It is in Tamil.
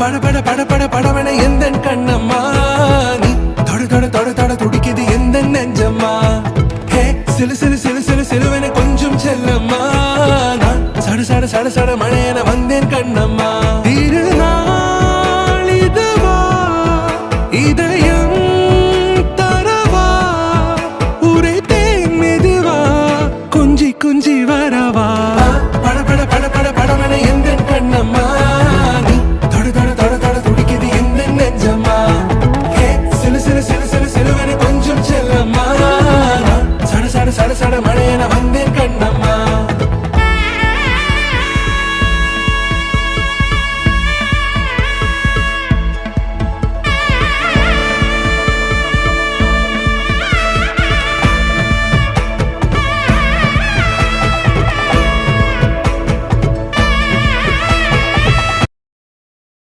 பட பட பட பட படவன எந்த கண்ணம்மா நீ தொட தொட தொட தொட துடிக்குது எந்த நெஞ்சம்மா ஹே சிலு சிலு சிலு சிலு சிலுவன கொஞ்சம் செல்லம்மா நான் சட சட சட சட